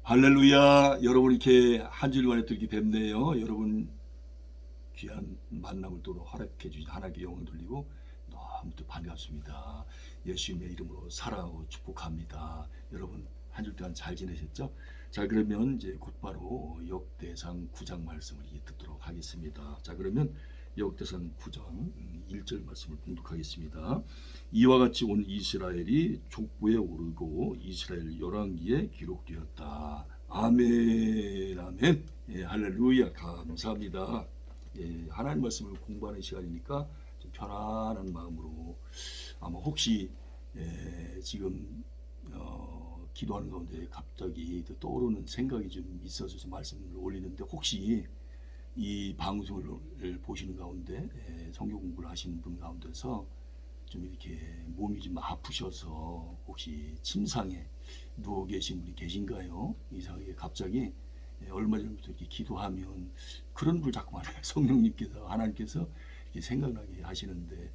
할렐루야. 여러분 이렇게 한 주일 만에 또 이렇게 뵙네요. 여러분 귀한 만남을 또 허락해 주신 하나님께 영광 돌리고 너무 또 반갑습니다. 예수님의 이름으로 사랑하고 축복합니다. 여러분 한 주 동안 잘 지내셨죠? 자, 그러면 이제 곧바로 역대상 9장 말씀을 듣도록 하겠습니다. 자, 그러면 역대상 9장 1절 말씀을 봉독하겠습니다. 이와 같이 온 이스라엘이 족보에 오르고 이스라엘 열왕기에 기록되었다. 아멘, 아멘. 예, 할렐루야, 감사합니다. 예, 하나님 말씀을 공부하는 시간이니까 좀 편안한 마음으로 아마 혹시 지금 기도하는 가운데 갑자기 떠오르는 생각이 좀 있어서 말씀을 올리는데, 혹시 이 방송을 보시는 가운데 성경 공부를 하시는 분 가운데서 좀 이렇게 몸이 좀 아프셔서 혹시 침상에 누워 계신 분이 계신가요? 이상하게 갑자기 얼마 전부터 이렇게 기도하면 그런 분 자꾸만 성령님께서 하나님께서 이렇게 생각나게 하시는데,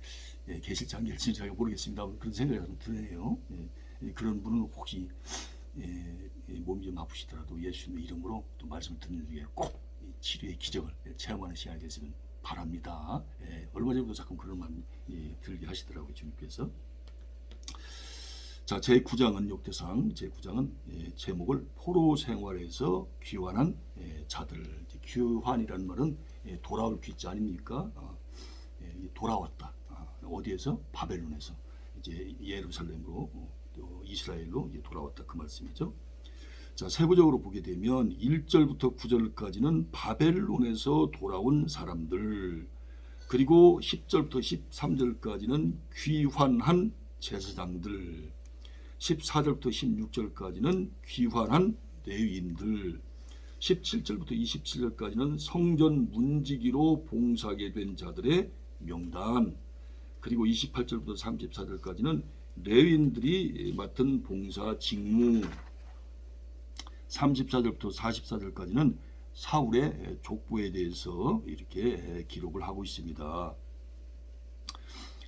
계실지 안 계실지 제가 모르겠습니다. 그런 생각이 좀 드네요. 그런 분은 혹시 몸이 좀 아프시더라도 예수님의 이름으로 또 말씀을 듣는 중에 꼭 치료의 기적을 체험하는 시간이 됐으면 바랍니다. 얼마 전부터 자꾸 그런 마음이 들게 하시더라고요, 주님께서. 자, 제9장은 역대상 제9장은 제목을 포로 생활에서 귀환한 자들. 귀환이라는 말은 돌아올 귀자 아닙니까? 돌아왔다. 어디에서? 바벨론에서 이제 예루살렘으로 또 이스라엘로 이제 돌아왔다, 그 말씀이죠. 자, 세부적으로 보게 되면 1절부터 9절까지는 바벨론에서 돌아온 사람들, 그리고 10절부터 13절까지는 귀환한 제사장들, 14절부터 16절까지는 귀환한 레위인들, 17절부터 27절까지는 성전 문지기로 봉사하게 된 자들의 명단, 그리고 28절부터 34절까지는 레위인들이 맡은 봉사 직무, 34절부터 44절까지는 사울의 족보에 대해서 이렇게 기록을 하고 있습니다.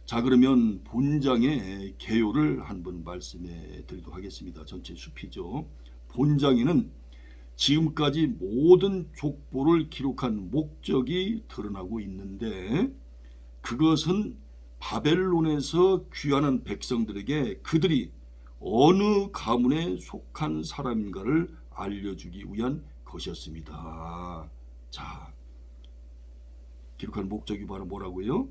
자, 그러면 본장의 개요를 한번 말씀해 드리도록 하겠습니다. 전체 숲이죠. 본장에는 지금까지 모든 족보를 기록한 목적이 드러나고 있는데, 그것은 바벨론에서 귀환한 백성들에게 그들이 어느 가문에 속한 사람인가를 알려주기 위한 것이었습니다. 자, 기록한 목적이 바로 뭐라고요?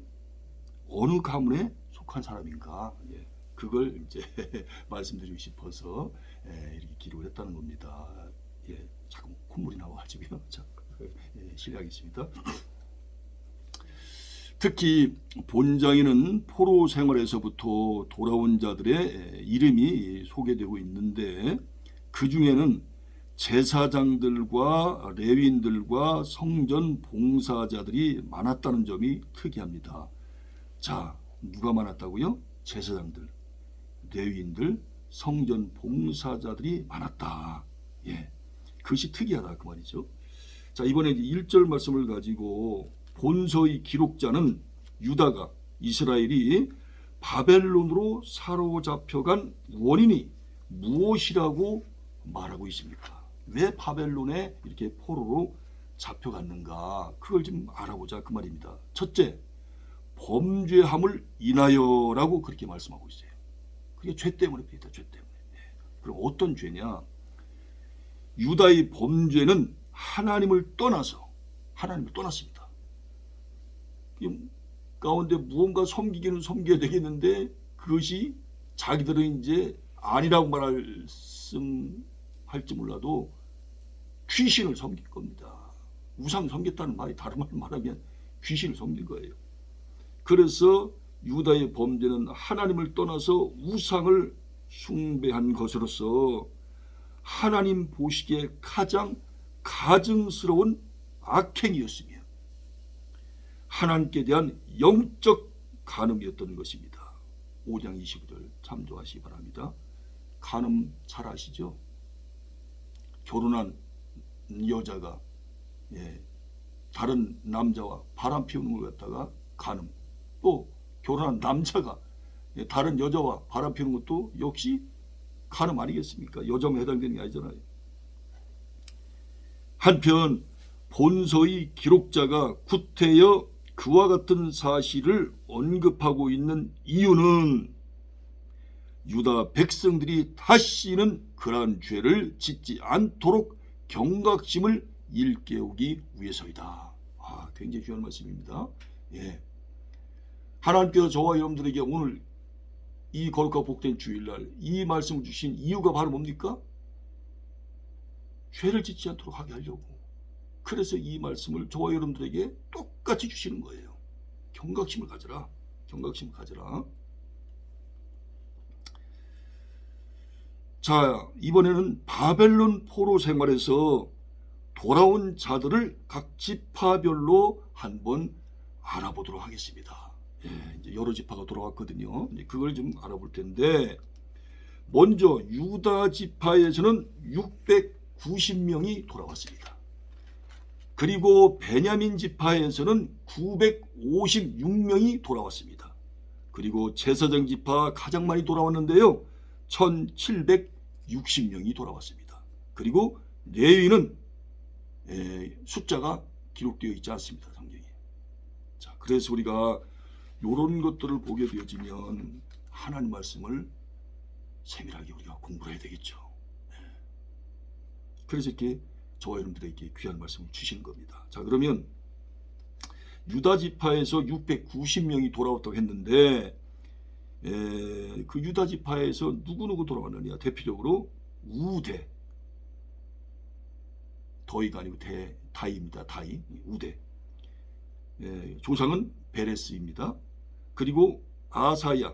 어느 가문에 속한 사람인가? 그걸 이제 말씀드리고 싶어서 이렇게 기록을 했다는 겁니다. 자꾸 콧물이 나와가지고요. 자, 실례하겠습니다. 특히 본장에는 포로 생활에서부터 돌아온 자들의 이름이 소개되고 있는데, 그 중에는 제사장들과 레위인들과 성전 봉사자들이 많았다는 점이 특이합니다. 자, 누가 많았다고요? 제사장들, 레위인들, 성전 봉사자들이 많았다. 그것이 특이하다, 그 말이죠. 자, 이번에 1절 말씀을 가지고 본서의 기록자는 유다가, 이스라엘이 바벨론으로 사로잡혀간 원인이 무엇이라고 말하고 있습니까? 왜 바벨론에 이렇게 포로로 잡혀갔는가? 그걸 좀 알아보자, 그 말입니다. 첫째, 범죄함을 인하여라고 그렇게 말씀하고 있어요. 그게 죄 때문입니다. 죄 때문에. 그럼 어떤 죄냐? 유다의 범죄는 하나님을 떠났습니다. 이 가운데 무언가 섬기기는 섬겨야 되겠는데, 그것이 자기들은 이제 아니라고 말할지 몰라도 귀신을 섬길 겁니다. 우상 섬겼다는 말이 다른 말로 말하면 귀신을 섬긴 거예요. 그래서 유다의 범죄는 하나님을 떠나서 우상을 숭배한 것으로서 하나님 보시기에 가장 가증스러운 악행이었으며 하나님께 대한 영적 간음이었던 것입니다. 5장 25절 참조하시기 바랍니다. 간음 잘 아시죠? 결혼한 여자가 다른 남자와 바람 피우는 걸 갖다가 간음, 또 결혼한 남자가 다른 여자와 바람 피우는 것도 역시 간음 아니겠습니까? 여자만 해당되는 게 아니잖아요. 한편 본서의 기록자가 구태여 그와 같은 사실을 언급하고 있는 이유는 유다 백성들이 다시는 그러한 죄를 짓지 않도록 경각심을 일깨우기 위해서이다. 굉장히 중요한 말씀입니다. 예. 하나님께서 저와 여러분들에게 오늘 이 거룩하고 복된 주일날 이 말씀을 주신 이유가 바로 뭡니까? 죄를 짓지 않도록 하게 하려고. 그래서 이 말씀을 저와 여러분들에게 똑같이 주시는 거예요. 경각심을 가져라. 경각심을 가져라. 자, 이번에는 바벨론 포로 생활에서 돌아온 자들을 각 지파별로 한번 알아보도록 하겠습니다. 예, 이제 여러 지파가 돌아왔거든요. 그걸 좀 알아볼 텐데, 먼저 유다 지파에서는 690명이 돌아왔습니다. 그리고 베냐민 지파에서는 956명이 돌아왔습니다. 그리고 제사장 지파 가장 많이 돌아왔는데요. 1760명이 돌아왔습니다. 그리고 레위는 숫자가 기록되어 있지 않습니다. 성경에. 자, 그래서 우리가 이런 것들을 보게 되어지면 하나님 말씀을 세밀하게 우리가 공부를 해야 되겠죠. 그래서 이렇게 저와 여러분들에게 귀한 말씀을 주시는 겁니다. 자, 그러면 유다 지파에서 690명이 돌아왔다고 했는데 그 유다 지파에서 누구 돌아왔느냐? 대표적으로 우대, 더이가 아니고 다이입니다. 다이, 우대. 조상은 베레스입니다. 그리고 아사야,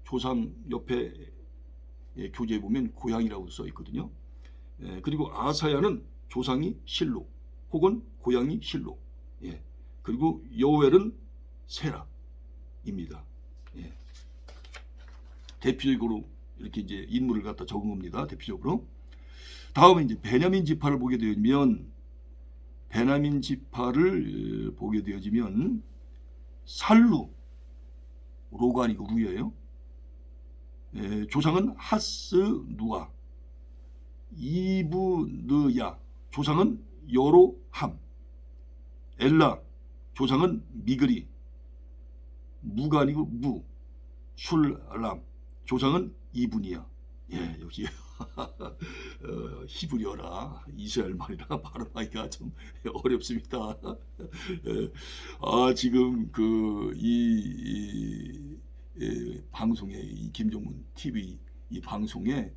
조상 옆에 교재에 보면 고향이라고 써 있거든요. 그리고 아사야는 조상이 실로 혹은 고향이 실로. 그리고 요엘은 세라입니다. 대표적으로 이렇게 이제 인물을 갖다 적은 겁니다. 대표적으로. 다음에 이제 베냐민 지파를 보게 되면 살루, 로가 아니고 루예요. 조상은 하스누아, 이브느야, 조상은 여로함, 엘라, 조상은 미그리, 무가 아니고 무, 슐람, 조상은 이브니야. 역시 히브리어라 이스라엘 말이라 발음하기가 좀 어렵습니다. 지금 이 방송에, 이 김종문 TV 이 방송에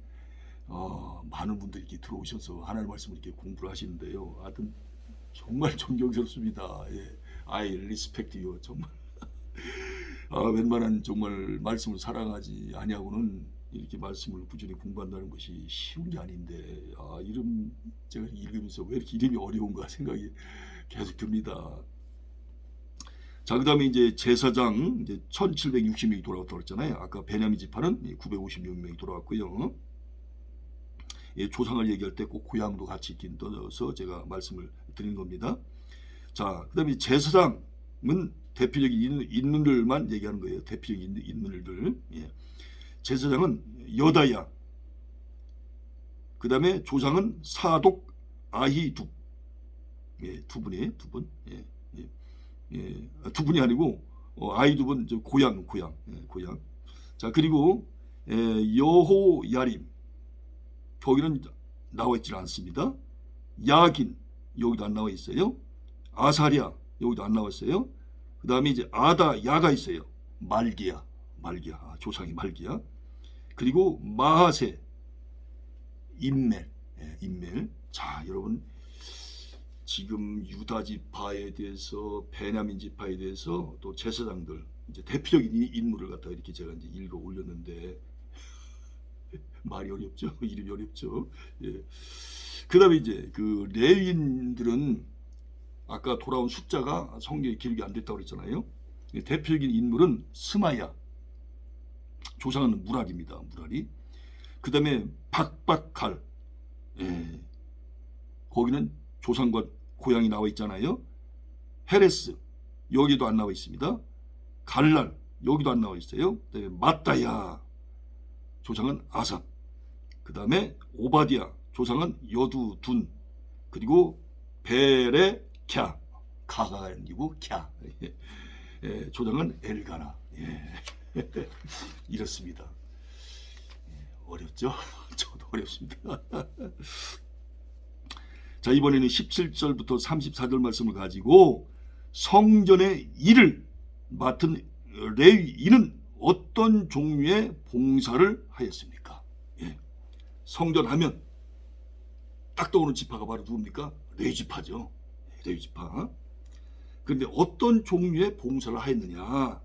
많은 분들이 이렇게 들어오셔서 하나님 말씀을 이렇게 공부를 하시는데요. 하여튼 정말 존경스럽습니다. I respect you. 정말 웬만한 정말 말씀을 사랑하지 아니하고는 이렇게 말씀을 꾸준히 공부한다는 것이 쉬운 게 아닌데, 이름 제가 읽으면서 왜 이렇게 이름이 어려운가 생각이 계속 듭니다. 자, 그 다음에 이제 제사장 이제 1760명이 돌아왔다고 했잖아요. 아까 베냐민 지파는 956명이 돌아왔고요. 조상을 얘기할 때 꼭 고향도 같이 넣어서 제가 말씀을 드린 겁니다. 자, 그 다음에 제사장은 대표적인 인물들만 얘기하는 거예요. 대표적인 인물들. 제사장은 여다야. 그 다음에 조상은 사독, 아히둡. 두 분이. 두 분이 아니고 아히둡은 고향. 자, 그리고 여호야림. 거기는 나와 있지 않습니다. 야긴, 여기도 안 나와 있어요. 아사랴, 여기도 안 나와 있어요. 그 다음에 이제 아다, 야가 있어요. 말기야, 조상이 말기야. 그리고 마하세, 임멜. 자, 여러분, 지금 유다 지파에 대해서, 베냐민 지파에 대해서, 또 제사장들, 이제 대표적인 인물을 갖다가 이렇게 제가 이제 읽어 올렸는데, 말이 어렵죠. 이름이 어렵죠. 그 다음에 이제 그 레위인들은 아까 돌아온 숫자가 성경에 기록이 안 됐다고 그랬잖아요. 대표적인 인물은 스마야. 조상은 무랄입니다. 무랄이. 그 다음에 박박칼. 거기는 조상과 고향이 나와 있잖아요. 헤레스. 여기도 안 나와 있습니다. 갈랄. 여기도 안 나와 있어요. 그다음에 마따야. 조상은 아삽. 그 다음에 오바디아. 조상은 여두둔. 그리고 벨의 캬, 가가 아니고 캬. 예, 조장은 엘가나. 예. 이렇습니다. 어렵죠? 저도 어렵습니다. 자, 이번에는 17절부터 34절 말씀을 가지고 성전의 일을 맡은 레위인은 어떤 종류의 봉사를 하였습니까? 예. 성전 하면 딱 떠오르는 지파가 바로 누굽니까? 레위 지파죠. 레위 지파. 그런데 어떤 종류의 봉사를 하였느냐?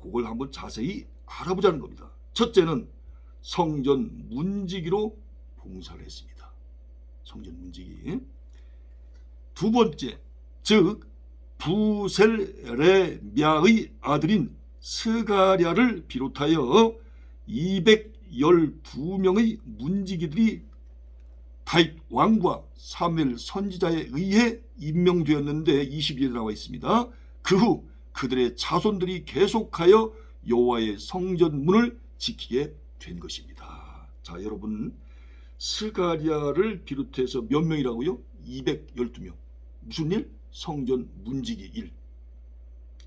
그걸 한번 자세히 알아보자는 겁니다. 첫째는 성전 문지기로 봉사를 했습니다. 성전 문지기. 두 번째, 즉 부셀레미아의 아들인 스가랴를 비롯하여 212명의 문지기들이 다윗 왕과 사무엘 선지자에 의해 임명되었는데 22절에 나와 있습니다. 그 후 그들의 자손들이 계속하여 여호와의 성전 문을 지키게 된 것입니다. 자, 여러분, 스가랴를 비롯해서 몇 명이라고요? 212명. 무슨 일? 성전 문지기 일.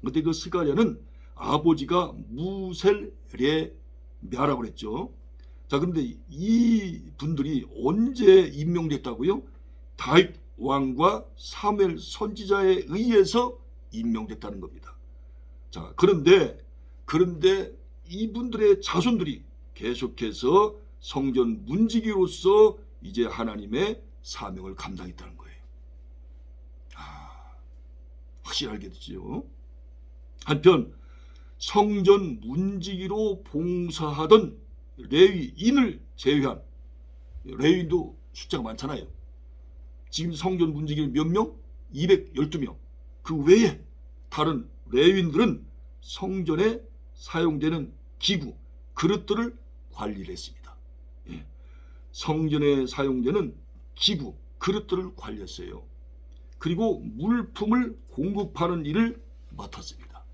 그런데 그 스가랴는 아버지가 무셀레미아라고 그랬죠. 자, 그런데 이 분들이 언제 임명됐다고요? 다윗 왕과 사무엘 선지자에 의해서 임명됐다는 겁니다. 자, 그런데 이분들의 자손들이 계속해서 성전 문지기로서 이제 하나님의 사명을 감당했다는 거예요. 확실히 알게 되죠. 한편 성전 문지기로 봉사하던 레위인을 제외한, 레위인도 숫자가 많잖아요. 지금 성전 문지기는 몇 명? 212명. 그 외에 다른 레위인들은 성전에 사용되는 기구, 그릇들을 관리를 했습니다. 예. 성전에 사용되는 기구, 그릇들을 관리했어요. 그리고 물품을 공급하는 일을 맡았습니다.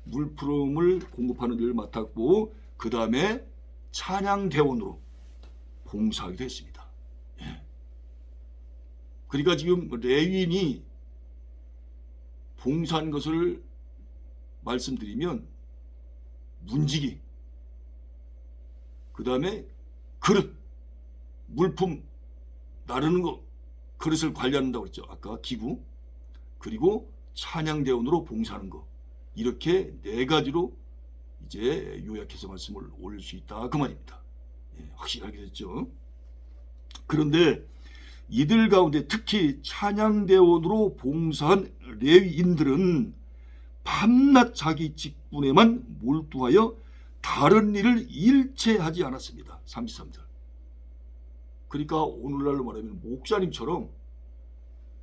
물품을 공급하는 일을 맡았고, 그 다음에 찬양대원으로 봉사하기도 했습니다. 예. 그러니까 지금 레위인이 봉사한 것을 말씀드리면 문지기, 그 다음에 그릇, 물품 나르는 거, 그릇을 관리한다고 그랬죠. 아까 기구, 그리고 찬양대원으로 봉사하는 거, 이렇게 네 가지로 이제 요약해서 말씀을 올릴 수 있다, 그 말입니다. 예, 확실히 알게 됐죠. 그런데 이들 가운데 특히 찬양대원으로 봉사한 레위인들은 밤낮 자기 직분에만 몰두하여 다른 일을 일체하지 않았습니다. 33절. 그러니까 오늘날로 말하면 목사님처럼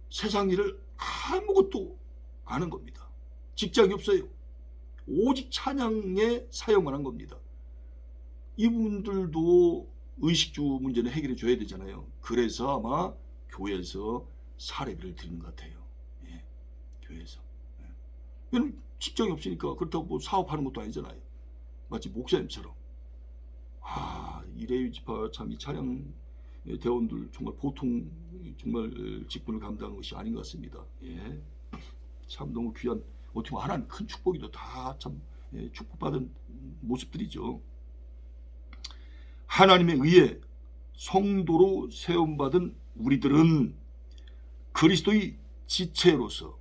세상 일을 아무것도 아는 겁니다. 직장이 없어요. 오직 찬양에 사용만 한 겁니다. 이분들도 의식주 문제는 해결해 줘야 되잖아요. 그래서 아마 교회에서 사례비를 드리는 것 같아요. 예, 교회에서. 예. 직장이 없으니까 그렇다고 뭐 사업하는 것도 아니잖아요. 마치 목사님처럼. 이 레위 지파 참 이 찬양 대원들 정말 보통 정말 직분을 감당하는 것이 아닌 것 같습니다. 예. 참 너무 귀한, 어떻게 보면 하나님 큰 축복이죠. 다 참 축복받은 모습들이죠. 하나님에 의해 성도로 세움받은 우리들은 그리스도의 지체로서,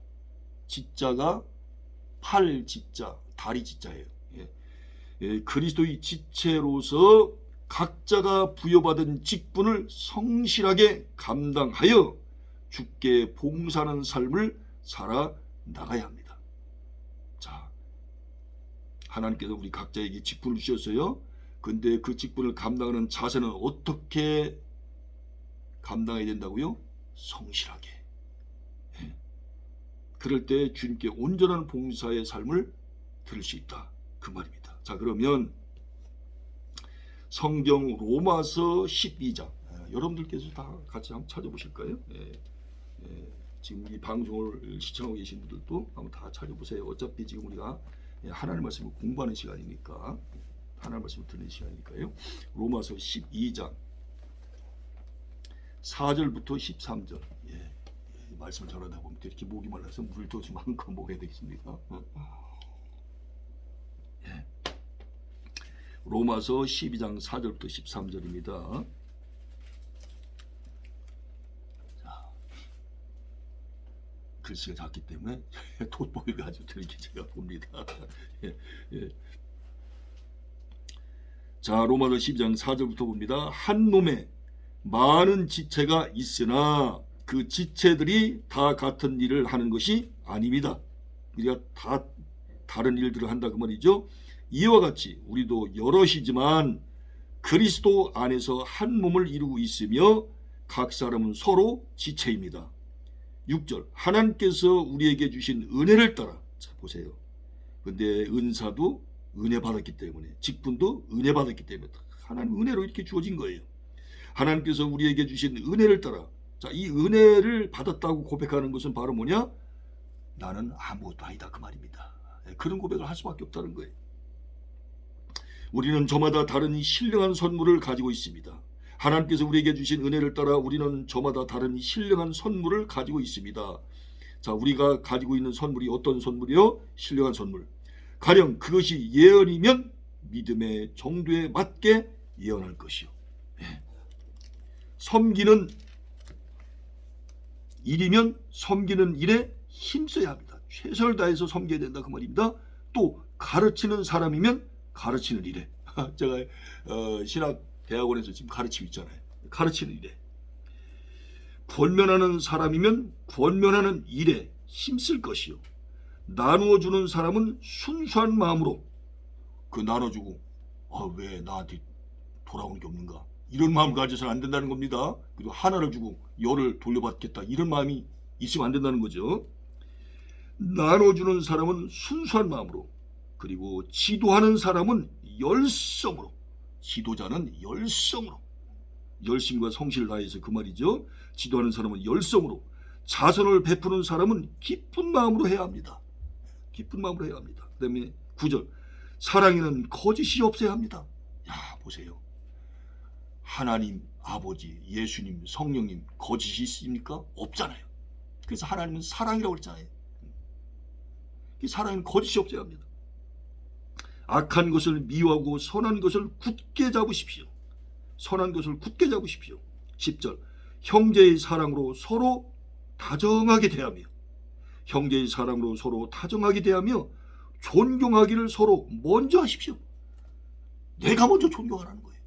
지자가 팔 지자, 다리 지자예요. 그리스도의 지체로서 각자가 부여받은 직분을 성실하게 감당하여 주께 봉사하는 삶을 살아나가야 합니다. 자, 하나님께서 우리 각자에게 직분을 주셨어요. 근데 그 직분을 감당하는 자세는 어떻게 감당해야 된다고요? 성실하게. 그럴 때 주님께 온전한 봉사의 삶을 들을 수 있다, 그 말입니다. 자, 그러면 성경 로마서 12장, 여러분들께서 다 같이 한번 찾아보실까요? 지금 이 방송을 시청하고 계신 분들도 한번 다 찾아보세요. 어차피 지금 우리가 하나님 말씀을 공부하는 시간이니까, 하나님 말씀을 듣는 시간이니까요. 로마서 12장 4절부터 13절. 말씀을 전하다 보면 또 이렇게 목이 말라서 물을 더 좀 한컵 먹어야 되겠습니다. 예. 로마서 12장 4절부터 13절입니다. 글씨가 작기 때문에 돋보기를 가지고 이렇게 제가 봅니다. 예, 예. 자, 로마서 12장 4절부터 봅니다. 한 놈에 많은 지체가 있으나 그 지체들이 다 같은 일을 하는 것이 아닙니다. 우리가 다 다른 일들을 한다 그 말이죠. 이와 같이 우리도 여럿이지만 그리스도 안에서 한 몸을 이루고 있으며 각 사람은 서로 지체입니다. 6절 하나님께서 우리에게 주신 은혜를 따라 자 보세요. 근데 은사도 은혜 받았기 때문에 직분도 은혜 받았기 때문에 하나님 은혜로 이렇게 주어진 거예요. 하나님께서 우리에게 주신 은혜를 따라 자, 이 은혜를 받았다고 고백하는 것은 바로 뭐냐? 나는 아무것도 아니다 그 말입니다. 그런 고백을 할 수밖에 없다는 거예요. 우리는 저마다 다른 신령한 선물을 가지고 있습니다. 하나님께서 우리에게 주신 은혜를 따라 우리는 저마다 다른 신령한 선물을 가지고 있습니다. 자, 우리가 가지고 있는 선물이 어떤 선물이요? 신령한 선물. 가령 그것이 예언이면 믿음의 정도에 맞게 예언할 것이요. 예. 섬기는 일이면 섬기는 일에 힘써야 합니다. 최선을 다해서 섬겨야 된다 그 말입니다. 또 가르치는 사람이면 가르치는 일에 제가 신학 대학원에서 지금 가르치고 있잖아요. 가르치는 일에 권면하는 사람이면 권면하는 일에 힘쓸 것이요. 나누어 주는 사람은 순수한 마음으로 그 나눠주고 왜 나한테 돌아오는 게 없는가 이런 마음을 가져서는 안 된다는 겁니다. 그리고 하나를 주고 열을 돌려받겠다 이런 마음이 있으면 안 된다는 거죠. 나눠주는 사람은 순수한 마음으로 그리고 지도하는 사람은 열성으로 지도자는 열성으로 열심과 성실을 다해서 그 말이죠. 지도하는 사람은 열성으로 자선을 베푸는 사람은 기쁜 마음으로 해야 합니다. 기쁜 마음으로 해야 합니다. 그 다음에 9절 사랑에는 거짓이 없어야 합니다. 야 보세요. 하나님 아버지 예수님 성령님 거짓이 있습니까? 없잖아요. 그래서 하나님은 사랑이라고 했잖아요. 사랑은 거짓이 없어야 합니다. 악한 것을 미워하고 선한 것을 굳게 잡으십시오. 선한 것을 굳게 잡으십시오. 10절 형제의 사랑으로 서로 다정하게 대하며 형제의 사랑으로 서로 다정하게 대하며 존경하기를 서로 먼저 하십시오. 내가 먼저 존경하라는 거예요.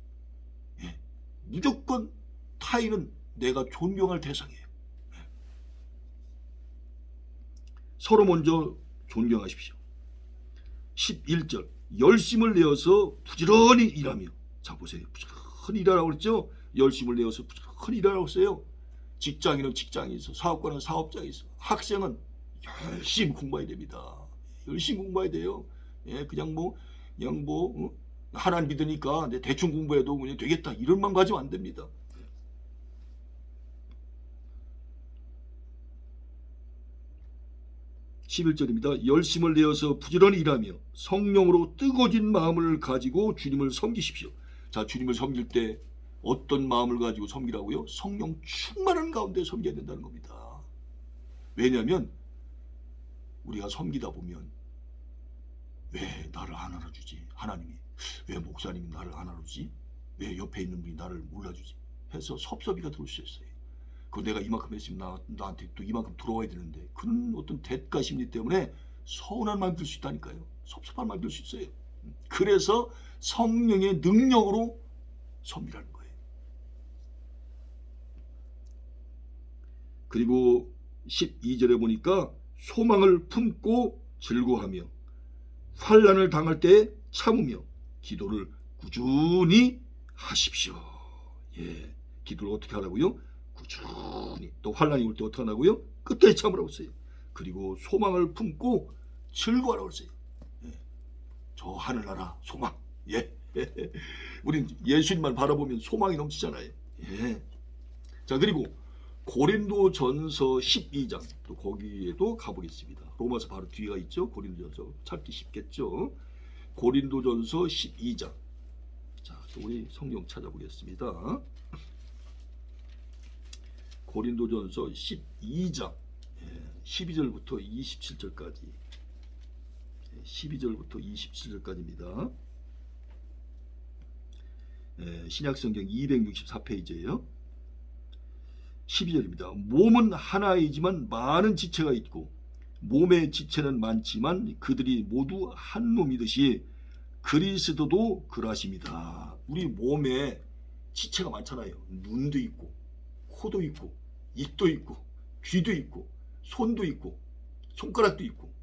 예. 무조건 타인은 내가 존경할 대상이에요. 예. 서로 먼저 존경하십시오. 11절 열심을 내어서 부지런히 일하며 자 보세요. 부지런히 일하라고 그랬죠. 열심을 내어서 부지런히 일하라고 했어요. 직장인은 직장이 있어 사업가는 사업장이 있어 학생은 열심히 공부해야 됩니다. 열심히 공부해야 돼요. 예, 그냥 하나님 믿으니까 대충 공부해도 그냥 되겠다 이런 마음 가지면 안 됩니다. 11절입니다. 열심을 내어서 부지런히 일하며 성령으로 뜨거워진 마음을 가지고 주님을 섬기십시오. 자, 주님을 섬길 때 어떤 마음을 가지고 섬기라고요? 성령 충만한 가운데 섬겨야 된다는 겁니다. 왜냐하면 우리가 섬기다 보면 왜 나를 안 알아주지? 하나님이 왜 목사님이 나를 안 알아주지? 왜 옆에 있는 분이 나를 몰라주지? 해서 섭섭이가 들어올 수 있어요. 그 내가 이만큼 했으면 나한테 또 이만큼 들어와야 되는데 그런 어떤 대가 심리 때문에 서운한 마음이 들 수 있다니까요. 섭섭한 마음이 들 수 있어요. 그래서 성령의 능력으로 섬기라는 거예요. 그리고 12절에 보니까 소망을 품고 즐거워하며 환난을 당할 때 참으며 기도를 꾸준히 하십시오. 예, 기도를 어떻게 하라고요? 꾸준히. 또 환난이 올 때 어떻게 하라고요? 끝까지 참으라고 했어요. 그리고 소망을 품고 즐거워하라고 했어요. 예, 저 하늘나라 소망. 예, 우린 예수님만 바라보면 소망이 넘치잖아요. 예. 자, 그리고 고린도전서 12장 또 거기에도 가보겠습니다. 로마서 바로 뒤가 있죠. 고린도전서 찾기 쉽겠죠. 고린도전서 12장. 자, 또 우리 성경 찾아보겠습니다. 고린도전서 12장 12절부터 27절까지 12절부터 27절까지입니다. 신약성경 264페이지예요. 12절입니다. 몸은 하나이지만 많은 지체가 있고 몸의 지체는 많지만 그들이 모두 한 몸이듯이 그리스도도 그러하십니다. 우리 몸에 지체가 많잖아요. 눈도 있고 코도 있고 입도 있고 귀도 있고 손도 있고 손가락도 있고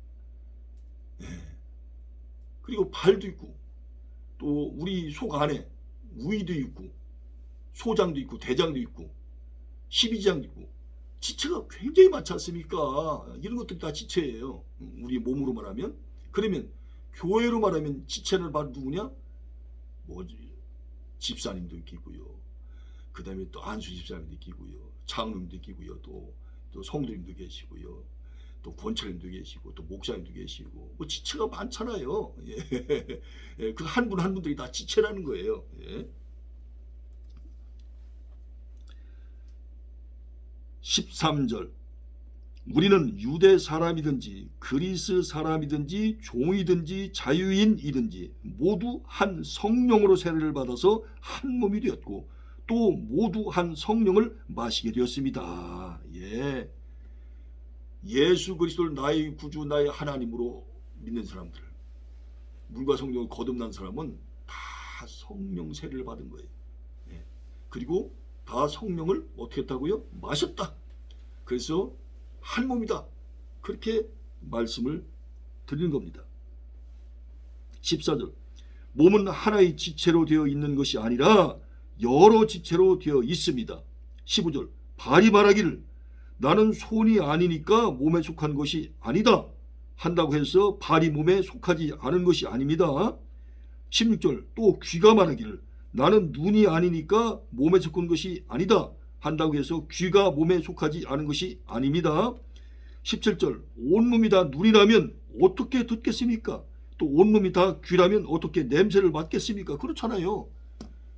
그리고 발도 있고 또 우리 속 안에 우이도 있고 소장도 있고 대장도 있고 십이지장도 있고 지체가 굉장히 많지 않습니까? 이런 것들이 다 지체예요. 우리 몸으로 말하면. 그러면 교회로 말하면 지체는 바로 누구냐? 집사님도 있고요. 그 다음에 또 안수 집사님도 있고요. 장로님도 있고요. 또 성도님도 계시고요. 또 권철님도 계시고 또 목사님도 계시고 지체가 많잖아요. 그 한 분 한 분들이 다 지체라는 거예요. 13절 우리는 유대 사람이든지 그리스 사람이든지 종이든지 자유인이든지 모두 한 성령으로 세례를 받아서 한 몸이 되었고 또 모두 한 성령을 마시게 되었습니다. 예수 그리스도를 나의 구주 나의 하나님으로 믿는 사람들, 물과 성령을 거듭난 사람은 다 성령 세례를 받은 거예요. 그리고 다 성령을 어떻게 했다고요? 마셨다. 그래서 한 몸이다. 그렇게 말씀을 드리는 겁니다. 14절 몸은 하나의 지체로 되어 있는 것이 아니라 여러 지체로 되어 있습니다. 15절 발이 말하기를 나는 손이 아니니까 몸에 속한 것이 아니다 한다고 해서 발이 몸에 속하지 않은 것이 아닙니다. 16절 또 귀가 말하기를 나는 눈이 아니니까 몸에 속한 것이 아니다 한다고 해서 귀가 몸에 속하지 않은 것이 아닙니다. 17절 온몸이 다 눈이라면 어떻게 듣겠습니까? 또 온몸이 다 귀라면 어떻게 냄새를 맡겠습니까? 그렇잖아요.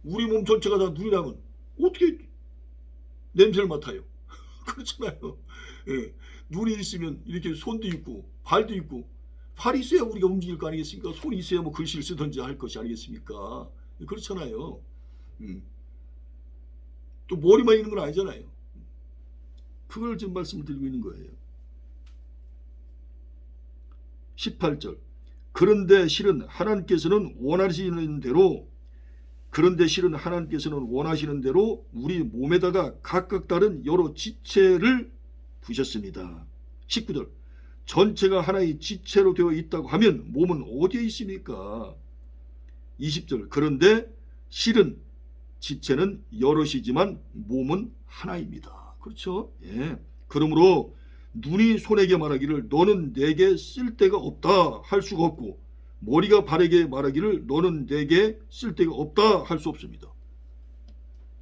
우리 몸 전체가 다 눈이라면 어떻게 냄새를 맡아요? 그렇잖아요. 눈이 있으면 이렇게 손도 있고 발도 있고 팔이 있어야 우리가 움직일 거 아니겠습니까? 손이 있어야 뭐 글씨를 쓰든지 할 것이 아니겠습니까? 그렇잖아요. 또 머리만 있는 건 아니잖아요. 그걸 지금 말씀을 드리고 있는 거예요. 18절 그런데 실은 하나님께서는 원하시는 대로 우리 몸에다가 각각 다른 여러 지체를 부으셨습니다. 19절 전체가 하나의 지체로 되어 있다고 하면 몸은 어디에 있습니까? 20절 그런데 실은 지체는 여럿이지만 몸은 하나입니다. 그렇죠? 그러므로 눈이 손에게 말하기를 너는 내게 쓸데가 없다 할 수가 없고 머리가 발에게 말하기를 너는 내게 쓸데가 없다 할 수 없습니다.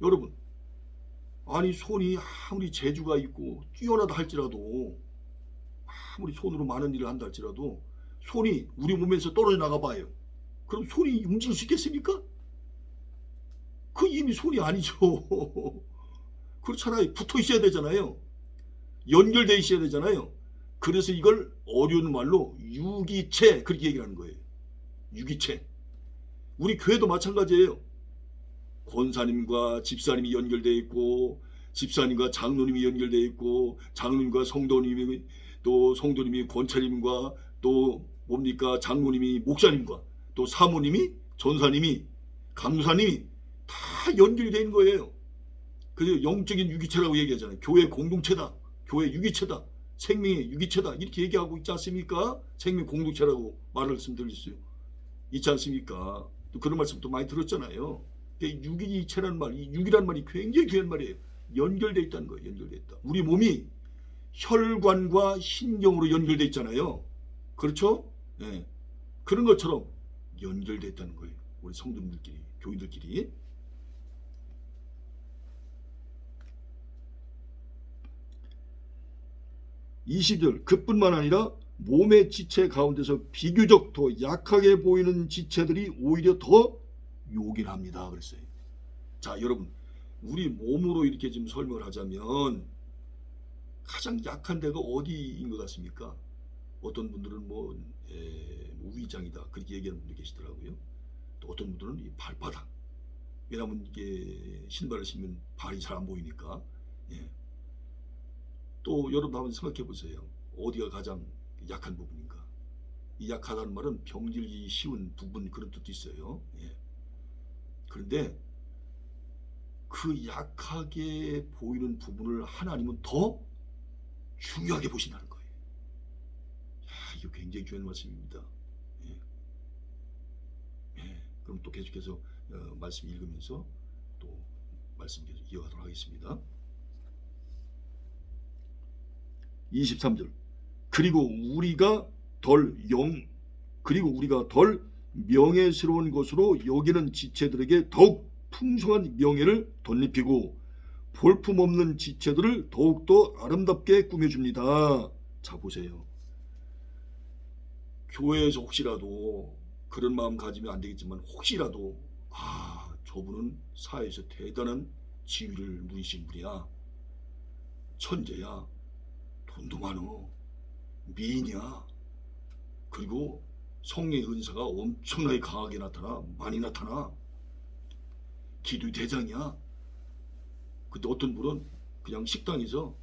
여러분 아니 손이 아무리 재주가 있고 뛰어나다 할지라도 아무리 손으로 많은 일을 한다 할지라도 손이 우리 몸에서 떨어져 나가 봐요. 그럼 손이 움직일 수 있겠습니까? 그 이미 손이 아니죠. 그렇잖아요. 붙어 있어야 되잖아요. 연결되어 있어야 되잖아요. 그래서 이걸 어려운 말로 유기체 그렇게 얘기를 하는 거예요. 유기체. 우리 교회도 마찬가지예요. 권사님과 집사님이 연결되어 있고 집사님과 장로님이 연결되어 있고 장로님과 성도님이 또 성도님이 권사님과 또 뭡니까 장로님이 목사님과 또 사모님이 전사님이 강사님이 다 연결되어 있는 거예요. 그래서 영적인 유기체라고 얘기하잖아요. 교회 공동체다. 교회 유기체다. 생명의 유기체다. 이렇게 얘기하고 있지 않습니까? 생명 공동체라고 말씀드릴 수 있지 않습니까? 또 그런 말씀도 많이 들었잖아요. 유기체라는 말, 이 유기라는 말이 굉장히 귀한 말이에요. 연결되어 있다는 거예요. 연결되어 있다. 우리 몸이 혈관과 신경으로 연결되어 있잖아요. 그렇죠? 그런 것처럼 연결되어 있다는 거예요. 우리 성도님들끼리, 교인들끼리. 20절 그뿐만 아니라 몸의 지체 가운데서 비교적 더 약하게 보이는 지체들이 오히려 더 요긴합니다. 그랬어요. 자, 여러분 우리 몸으로 이렇게 좀 설명을 하자면 가장 약한 데가 어디인 것 같습니까? 어떤 분들은 뭐 위장이다 그렇게 얘기하는 분도 계시더라고요. 또 어떤 분들은 이 발바닥. 왜냐하면 이게 신발을 신으면 발이 잘 안 보이니까. 예. 또 여러분 한번 생각해 보세요. 어디가 가장 약한 부분인가? 이 약하다는 말은 병들기 쉬운 부분 그런 뜻도 있어요. 예. 그런데 그 약하게 보이는 부분을 하나님은 더 중요하게 보신다는 거예요. 이거 굉장히 중요한 말씀입니다. 예. 예. 그럼 또 계속해서 말씀 읽으면서 또 말씀 계속 이어가도록 하겠습니다. 23절. 그리고 우리가 덜 명예스러운 것으로 여기는 지체들에게 더욱 풍성한 명예를 덧입히고 볼품없는 지체들을 더욱더 아름답게 꾸며줍니다. 자 보세요. 교회에서 혹시라도 그런 마음 가지면 안 되겠지만 혹시라도 저분은 사회에서 대단한 지위를 누리신 분이야. 천재야. 돈도 많어. 미인이야. 그리고 성령의 은사가 엄청나게 강하게 나타나. 많이 나타나. 기도의 대장이야. 근데 어떤 분은 그냥 식당에서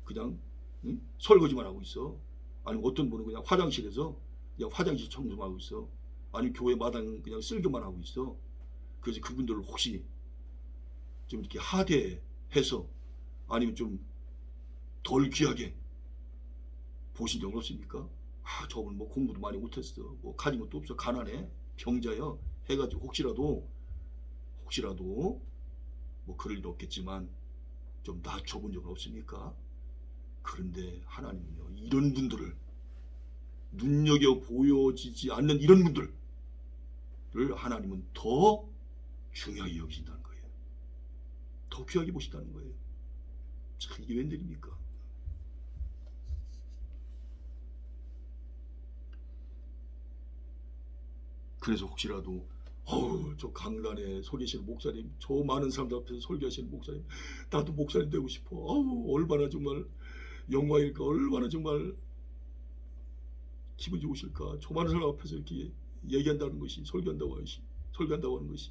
그냥 설거지만 하고 있어. 아니면 어떤 분은 그냥 화장실에서 그냥 화장실 청소만 하고 있어. 아니면 교회 마당 그냥 쓸기만 하고 있어. 그래서 그분들을 혹시 좀 이렇게 하대해서 아니면 좀 덜 귀하게 보신 적 없습니까? 저분 뭐 공부도 많이 못했어. 뭐 가진 것도 없어. 가난해. 병자여. 해가지고 혹시라도 뭐 그럴 일 없겠지만 좀 낮춰본 적은 없습니까? 그런데 하나님은요, 이런 분들을 눈여겨 보여지지 않는 이런 분들을 하나님은 더 중요하게 여기신다는 거예요. 더 귀하게 보신다는 거예요. 참 이게 웬일입니까? 그래서 혹시라도 저 강단에 서 계시는 목사님, 저 많은 사람들 앞에서 설교하시는 목사님, 나도 목사님 되고 싶어. 얼마나 정말 영광일까, 얼마나 정말 기분 좋으실까. 저 많은 사람 앞에서 이렇게 얘기한다는 것이, 설교한다고 하는 것이.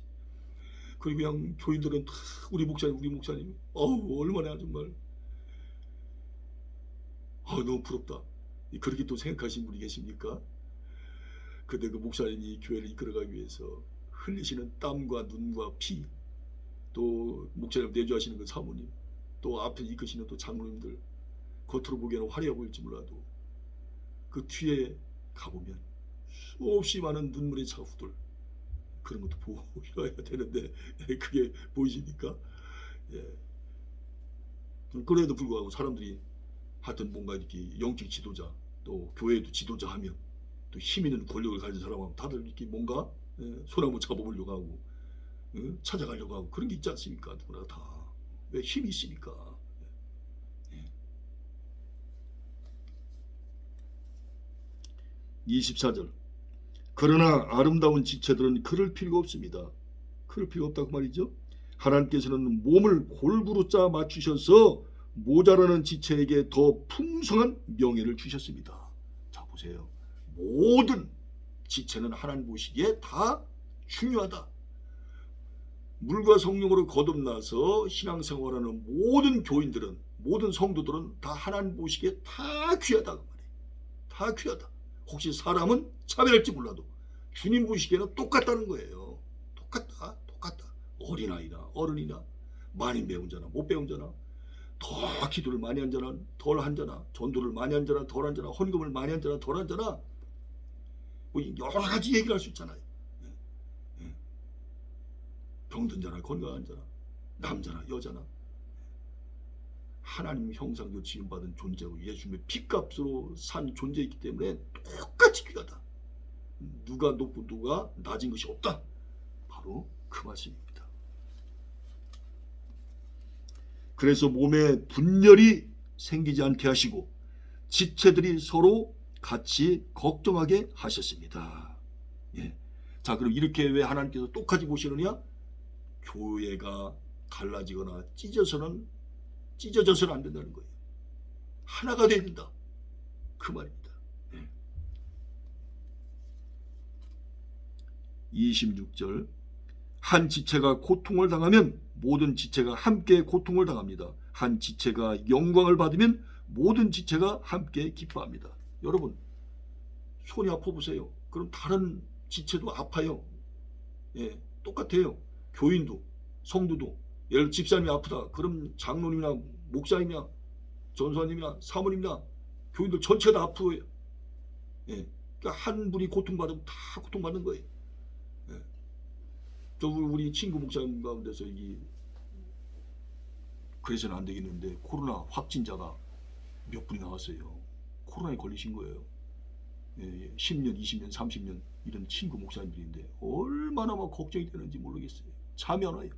그리고 그냥 교인들은 다 우리 목사님, 얼마나 정말 너무 부럽다. 그렇게 또 생각하시는 분이 계십니까? 근데 그 목사님이 교회를 이끌어가기 위해서 흘리시는 땀과 눈과 피, 또 목사님 내주하시는 그 사모님, 또 앞에 이끄시는 또 장로님들, 겉으로 보기에는 화려해 보일지 몰라도 그 뒤에 가보면 수없이 많은 눈물의 자국들, 그런 것도 보여야 되는데 그게 보이십니까? 예. 그래도 불구하고 사람들이 하여튼 뭔가 이렇게 영적 지도자, 또 교회도 지도자 하면 또 힘 있는 권력을 가진 사람하면 다들 이렇게 뭔가 손 한번 잡아보려고 하고 찾아가려고 하고 그런 게 있지 않습니까? 누구나 다. 왜? 힘이 있으니까. 24절. 그러나 아름다운 지체들은 그럴 필요가 없습니다. 그럴 필요가 없다고 말이죠. 하나님께서는 몸을 골고루 짜 맞추셔서 모자라는 지체에게 더 풍성한 명예를 주셨습니다. 자 보세요. 모든 지체는 하나님 보시기에 다 중요하다. 물과 성령으로 거듭나서 신앙생활하는 모든 교인들은, 모든 성도들은 다 하나님 보시기에 다 귀하다. 다 귀하다. 혹시 사람은 차별할지 몰라도 주님 보시기에는 똑같다는 거예요. 똑같다. 어린아이나 어른이나 많이 배운 자나 못 배운 자나, 더 기도를 많이 한 자나 덜 한 자나, 전도를 많이 한 자나 덜 한 자나, 헌금을 많이 한 자나 덜 한 자나, 뭐 여러 가지 얘기를 할 수 있잖아요. 병든 자나 건강한 자나, 남자나 여자나, 하나님 형상대로 지음받은 존재고 예수님의 피값으로 산 존재이기 때문에 똑같이 귀하다. 누가 높고 누가 낮은 것이 없다. 바로 그 말씀입니다. 그래서 몸에 분열이 생기지 않게 하시고 지체들이 서로 같이 걱정하게 하셨습니다. 예. 자, 그럼 이렇게 왜 하나님께서 똑같이 보시느냐? 교회가 갈라지거나 찢어져서는 안 된다는 거예요. 하나가 돼야 된다. 그 말입니다. 26절 한 지체가 고통을 당하면 모든 지체가 함께 고통을 당합니다. 한 지체가 영광을 받으면 모든 지체가 함께 기뻐합니다. 여러분 손이 아파보세요. 그럼 다른 지체도 아파요. 똑같아요. 교인도 성도도 예를 들어 집사님이 아프다. 그럼 장로님이나 목사님이나 전사님이나 사모님이나 교인들 전체가 다 아프고요. 그러니까 한 분이 고통받으면 다 고통받는 거예요. 저 우리 친구 목사님 가운데서 그래서는 안 되겠는데 코로나 확진자가 몇 분이 나왔어요. 코로나에 걸리신 거예요. 10년, 20년, 30년 이런 친구 목사님들인데 얼마나 막 걱정이 되는지 모르겠어요. 잠이 안 와요.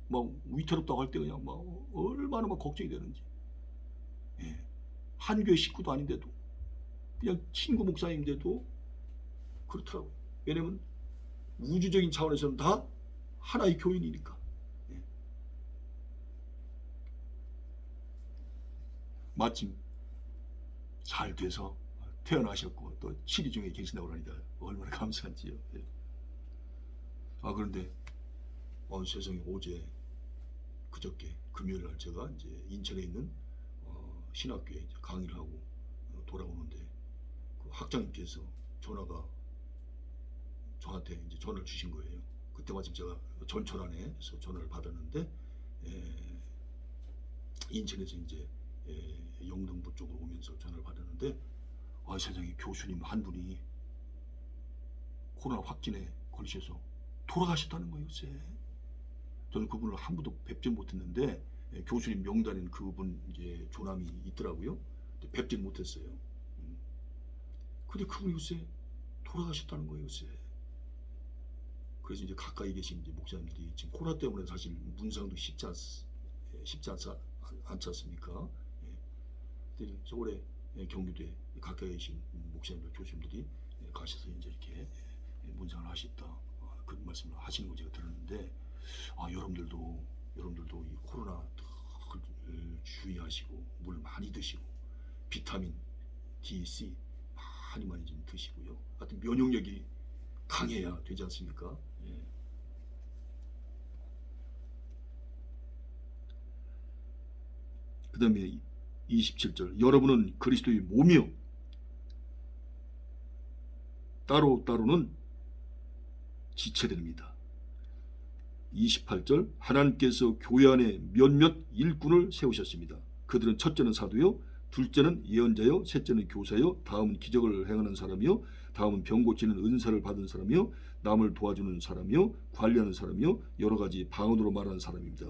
막 위태롭다고 할 때 그냥 막 얼마나 막 걱정이 되는지. 한 교회 식구도 아닌데도 그냥 친구 목사님인데도 그렇더라고요. 왜냐면 우주적인 차원에서는 다 하나의 교인이니까. 마침 잘 돼서 태어나셨고 또 치리 중에 계신다고 그러니까 얼마나 감사한지요. 그런데 세상에 어제 그저께 금요일날 제가 이제 인천에 있는 신학교에 이제 강의를 하고 돌아오는데 그 학장님께서 저한테 이제 전화를 주신 거예요. 그때 마침 제가 전철안에서 전화를 받았는데 인천에서 이제 영등포 쪽으로 오면서 전화를 받았는데 세상에 교수님 한 분이 코로나 확진에 걸리셔서 돌아가셨다는 거예요. 저는 그분을 한 번도 뵙지 못했는데 교수님 명단에는 그분 이제 조남이 있더라고요. 뵙지 못했어요. 근데 그분이 요새 돌아가셨다는 거예요. 요새. 그래서 이제 가까이 계신 이제 목사님들이 지금 코로나 때문에 사실 문상도 쉽지 않지 않습니까? 서울에 경기도에 가까이 계신 목사님들 교수님들이 가셔서 이제 이렇게 문상을 하셨다 그런 말씀을 하시는 거 제가 들었는데 여러분들도 이 코로나 주의하시고 물 많이 드시고 비타민 D, C 많이 좀 드시고요. 하여튼 면역력이 강해야 되지 않습니까? 그 다음에 27절 여러분은 그리스도의 몸이요 따로따로는 지체들입니다. 28절 하나님께서 교회 안에 몇몇 일꾼을 세우셨습니다. 그들은 첫째는 사도요 둘째는 예언자요 셋째는 교사요 다음은 기적을 행하는 사람이요 다음은 병 고치는 은사를 받은 사람이요 남을 도와주는 사람이요 관리하는 사람이요 여러 가지 방언으로 말하는 사람입니다.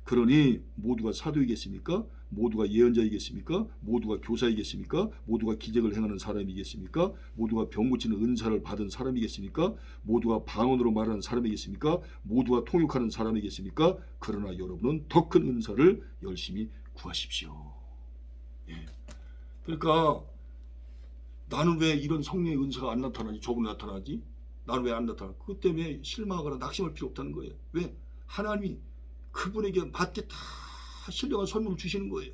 그러니 모두가 사도이겠습니까? 모두가 예언자이겠습니까? 모두가 교사이겠습니까? 모두가 기적을 행하는 사람이겠습니까? 모두가 병 고치는 은사를 받은 사람이겠습니까? 모두가 방언으로 말하는 사람이겠습니까? 모두가 통역하는 사람이겠습니까? 그러나 여러분은 더 큰 은사를 열심히 구하십시오. 그러니까 나는 왜 이런 성령의 은사가 안 나타나지? 저분 나타나지? 나는 왜 안 나타나? 그것 때문에 실망하거나 낙심할 필요 없다는 거예요. 왜? 하나님이 그분에게 맞게 다 신령한 선물을 주시는 거예요.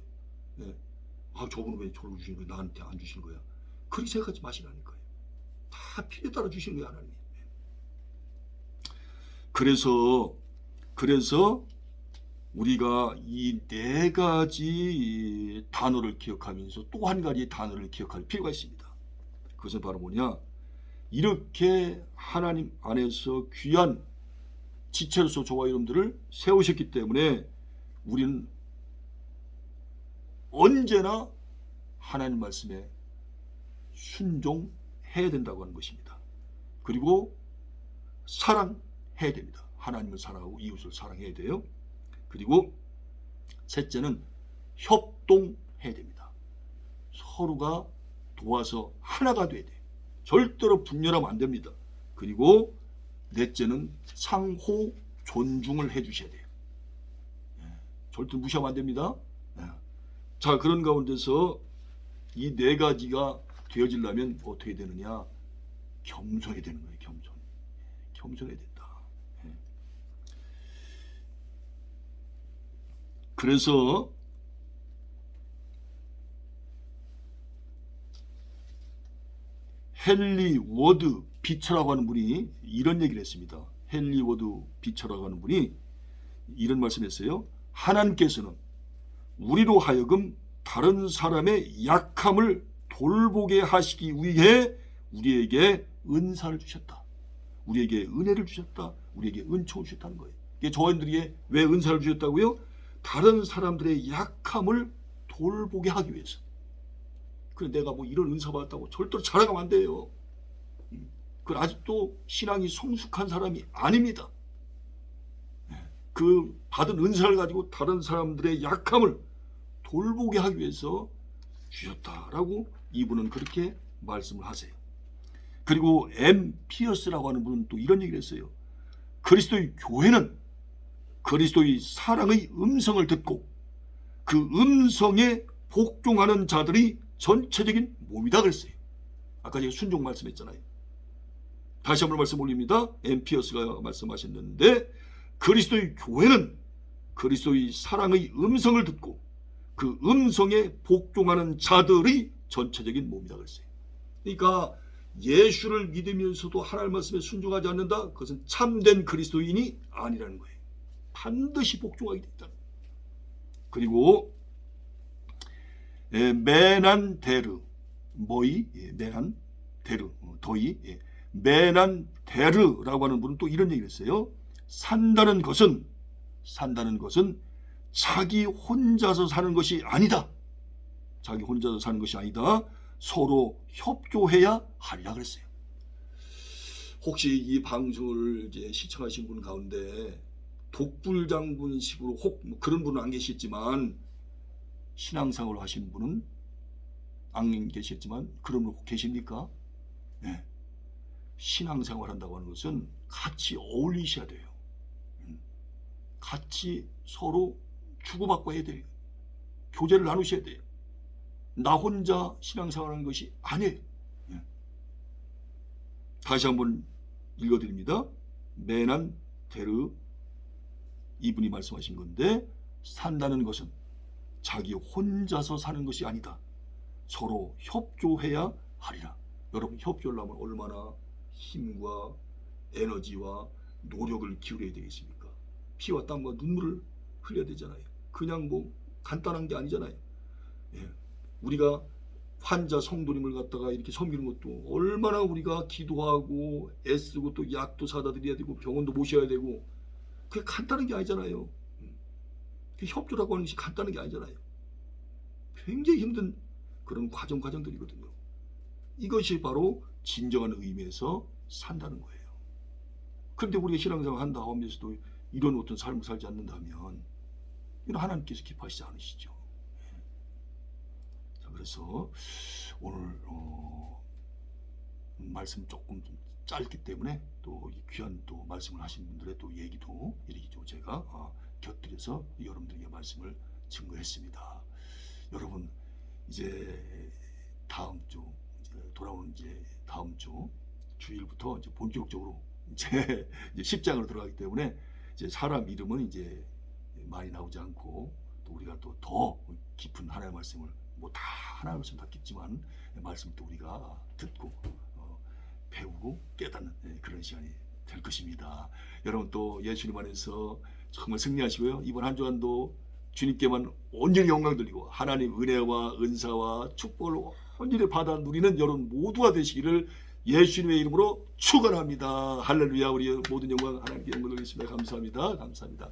저분은 왜 저를 주시는 거야? 나한테 안 주시는 거야? 그렇게 생각하지 마시라니까요. 다 필요에 따라 주시는 거예요, 하나님이. 그래서 우리가 이 네 가지 단어를 기억하면서 또 한 가지 단어를 기억할 필요가 있습니다. 그것은 바로 뭐냐? 이렇게 하나님 안에서 귀한 지체로서 저와 여러분들을 세우셨기 때문에 우리는 언제나 하나님 말씀에 순종해야 된다고 하는 것입니다. 그리고 사랑해야 됩니다. 하나님을 사랑하고 이웃을 사랑해야 돼요. 그리고 셋째는 협동해야 됩니다. 서로가 도와서 하나가 돼야 돼요. 절대로 분열하면 안 됩니다. 그리고 넷째는 상호 존중을 해주셔야 돼요. 절대 무시하면 안 됩니다. 자, 그런 가운데서 이 네 가지가 되어지려면 어떻게 되느냐? 겸손해야 되는 거예요. 겸손해야 된다. 그래서 헨리 워드 비처라고 하는 분이 이런 얘기를 했습니다. 헨리 워드 비처라고 하는 분이 이런 말씀했어요. 하나님께서는 우리로 하여금 다른 사람의 약함을 돌보게 하시기 위해 우리에게 은사를 주셨다. 우리에게 은혜를 주셨다. 우리에게 은총을 주셨다는 거예요. 이게 저희들에게 왜 은사를 주셨다고요? 다른 사람들의 약함을 돌보게 하기 위해서. 그래 내가 뭐 이런 은사 받았다고 절대로 자랑하면 안 돼요. 그건 아직도 신앙이 성숙한 사람이 아닙니다. 그 받은 은사를 가지고 다른 사람들의 약함을 돌보게 하기 위해서 주셨다라고 이분은 그렇게 말씀을 하세요. 그리고 M. 피어스라고 하는 분은 또 이런 얘기를 했어요. 그리스도의 교회는 그리스도의 사랑의 음성을 듣고 그 음성에 복종하는 자들이 전체적인 몸이다 그랬어요. 아까 제가 순종 말씀했잖아요. 다시 한번 말씀 올립니다. M. 피어스가 말씀하셨는데 그리스도의 교회는 그리스도의 사랑의 음성을 듣고 그 음성에 복종하는 자들의 전체적인 몸이다 그랬어요. 그러니까 예수를 믿으면서도 하나님 말씀에 순종하지 않는다? 그것은 참된 그리스도인이 아니라는 거예요. 반드시 복종하게 된다. 그리고 메난 데르 뭐이 메난 데르 더이 메난 데르라고 하는 분은 또 이런 얘기를 했어요. 산다는 것은 자기 혼자서 사는 것이 아니다. 자기 혼자서 사는 것이 아니다. 서로 협조해야 하리라 그랬어요. 혹시 이 방송을 이제 시청하신 분 가운데 독불장군식으로 혹 뭐 그런 분은 안 계시겠지만 신앙생활을 하신 분은 안 계시겠지만 그런 분 계십니까? 네. 신앙생활 한다고 하는 것은 같이 어울리셔야 돼요. 같이 서로 주고받고 해야 돼요. 교제를 나누셔야 돼요. 나 혼자 신앙생활하는 것이 아니에요. 다시 한번 읽어드립니다. 메난 데르 이분이 말씀하신 건데 산다는 것은 자기 혼자서 사는 것이 아니다. 서로 협조해야 하리라. 여러분 협조를 하면 얼마나 힘과 에너지와 노력을 기울여야 되겠습니까? 피와 땀과 눈물을 흘려야 되잖아요. 그냥 뭐 간단한 게 아니잖아요. 예. 우리가 환자 성도님을 갖다가 이렇게 섬기는 것도 얼마나 우리가 기도하고 애쓰고 또 약도 사다 드려야 되고 병원도 모셔야 되고 그게 간단한 게 아니잖아요. 그 협조라고 하는 것이 간단한 게 아니잖아요. 굉장히 힘든 그런 과정들이거든요. 이것이 바로 진정한 의미에서 산다는 거예요. 그런데 우리가 신앙생활 한다 하면서도 이런 어떤 삶을 살지 않는다면 이건 하나님께서 기뻐하시지 않으시죠. 자, 그래서 오늘 말씀 조금 좀 짧기 때문에 또 이 귀한 또 말씀을 하신 분들의 또 얘기도 이렇게 좀 제가 곁들여서 여러분들에게 말씀을 증거했습니다. 여러분 이제 다음 주 돌아오는 이제 다음 주 주일부터 이제 본격적으로 이제 10장으로 들어가기 때문에 이제 사람 이름은 이제 많이 나오지 않고 또 우리가 또 더 깊은 하나님의 말씀을 뭐 다 하나님의 말씀 다 깊지만 말씀도 우리가 듣고 배우고 깨닫는 그런 시간이 될 것입니다. 여러분 또 예수님 안에서 정말 승리하시고요. 이번 한 주간도 주님께만 온전히 영광 돌리고 하나님 은혜와 은사와 축복을 온전히 받아 누리는 여러분 모두가 되시기를 예수님의 이름으로 축원합니다. 할렐루야. 우리 모든 영광 하나님께 영광 돌리겠습니다. 감사합니다. 감사합니다.